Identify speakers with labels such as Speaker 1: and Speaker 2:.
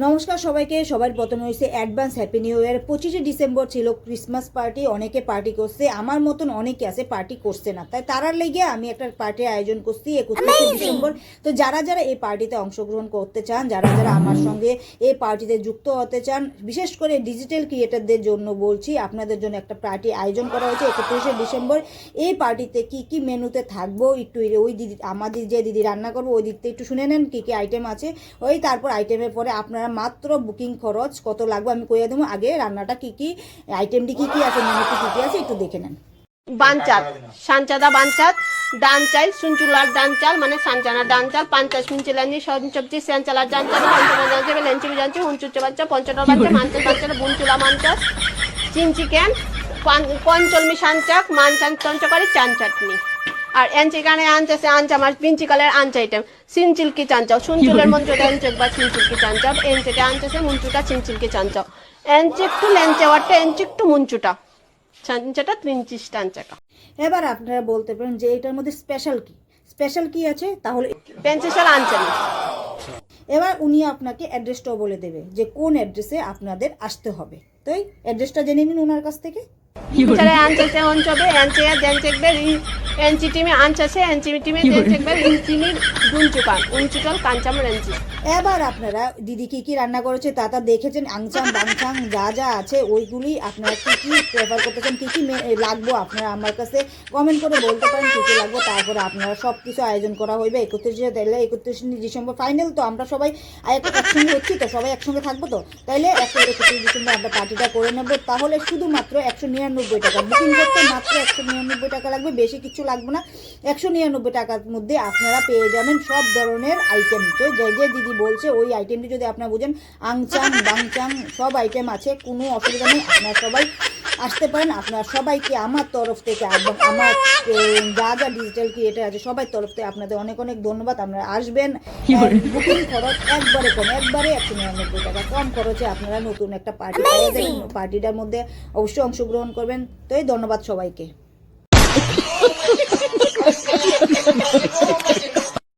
Speaker 1: নমস্কার সবাইকে। সবার প্রথমে হয়েছে অ্যাডভান্স হ্যাপি নিউ ইয়ার। 25শে ডিসেম্বর ছিল ক্রিসমাস পার্টি। অনেকে পার্টি করছে, আমার মতন অনেকে আছে পার্টি করছে না, তাই তারার লেগে আমি একটা পার্টির আয়োজন করছি 31শে ডিসেম্বর। তো যারা যারা এই পার্টিতে অংশগ্রহণ করতে চান, যারা যারা আমার সঙ্গে এই পার্টিতে যুক্ত হতে চান, বিশেষ করে ডিজিটাল ক্রিয়েটারদের জন্য বলছি, আপনাদের জন্য একটা পার্টি আয়োজন করা হয়েছে 31শে ডিসেম্বর। এই পার্টিতে কি কি মেনুতে থাকবো একটু ওই দিদি, আমাদের যে দিদি রান্না করবো ওই দিকতে একটু শুনে নেন কি কি আইটেম আছে। ওই তারপর আইটেমের পরে আপনারা মাত্র বুকিং খরচ কত লাগবে আমি কইয়া দেবো। আগে রান্নাটা কি কি আইটেমটি কি কি আছে, মেনুতে কি কি আছে একটু দেখে নেন।
Speaker 2: বাঞ্চাত সানচাদা বাঞ্চাত ডান চাল সুনচুলার ডান চাল মানে সানচানা ডান চাল 50 মিনিট সবজি সেঞ্চালার ডান চাল পঞ্চনা ডান চাল লেঞ্চি জানছি হুঞ্চুচ্চ বাচ্চা পঞ্চটার বাচ্চা মাঞ্চাস বাচ্চা বুনচুলা মাঞ্চাস চিন চিকেন পঞ্চলমি সানচাক মানচান চঞ্চকারি চান চাটনি। আর এনচিকানে আনচাসে আনচা মাছ বিঞ্চিকালের আনচা আইটেম সিনচিলকি চাঞ্চাও সুনচুলের মঞ্চটা এনচেক বা সিনচিলকি চাঞ্চাও এনচেটা আনচাসে মুঞ্চুটা সিনচিলকি চাঞ্চাও এনচেক টু লেঞ্চে ওয়াটে এনচেক টু মুঞ্চুটা চাঞ্চাটা 30 টাঞ্চাকা।
Speaker 1: এবার আপনারা বলতে পারেন যে এটার মধ্যে স্পেশাল কি আছে, তাহলে
Speaker 2: পেন্সিল আনচালি।
Speaker 1: এবার উনি আপনাকে অ্যাড্রেসটাও বলে দেবে যে কোন অ্যাড্রেসে আপনাদের আসতে হবে। তাই অ্যাড্রেসটা জেনে নিন ওনার কাছ থেকে।
Speaker 2: বিচারে আনচাসে অঞ্চবে এনচে দেনচেকবে এনচি টিমে আনচাসে এনচি টিমে দেনচেকবে ইনচিনি দুনচুকান উনচুটাল কাঞ্চাম রেঞ্চি।
Speaker 1: এবার আপনারা দিদি কি কি রান্না করেছে তা দেখেছেন, আংচাং বাংচাং যা যা আছে ওইগুলি আপনারা কি কি প্রেফার করতেছেন, কি কি লাগবো আপনারা আমার কাছে কমেন্ট করে বলতে পারেন কি কি লাগবো। তারপরে আপনারা সব কিছু আয়োজন করা হইবে 31শে ডিসেম্বর ফাইনাল। তো আমরা সবাই একসঙ্গে হচ্ছি, তো সবাই একসঙ্গে থাকবো, তো তাইলে 31শে ডিসেম্বর আমরা পার্টিটা করে নেবো। তাহলে শুধুমাত্র 199 টাকা বুকিং করতে মাত্র 199 টাকা লাগবে, বেশি কিছু লাগবে না। 199 টাকার মধ্যে আপনারা পেয়ে যাবেন সব ধরনের আইটেম। তো যে যে দিদি বলছে ওই আইটেমটি যদি আপনারা বুঝেন, আংচাং বাংচাং সব আইটেম আছে, কোনো অসুবিধা নেই। আপনারা সবাই আসতে পারেন। আপনারা সবাইকে আমার তরফ থেকে এবং আমার যা যা ডিজিটাল ক্রিয়েটার আছে সবাই তরফ থেকে আপনাদের অনেক অনেক ধন্যবাদ। আপনারা আসবেন। বুকিং খরচ একবারে কম, একবারে 199 টাকা কম খরচে আপনারা নতুন একটা পার্টি পেয়ে যাবেন। পার্টিটার মধ্যে অবশ্যই অংশগ্রহণ করবেন। তো এই ধন্যবাদ সবাইকে।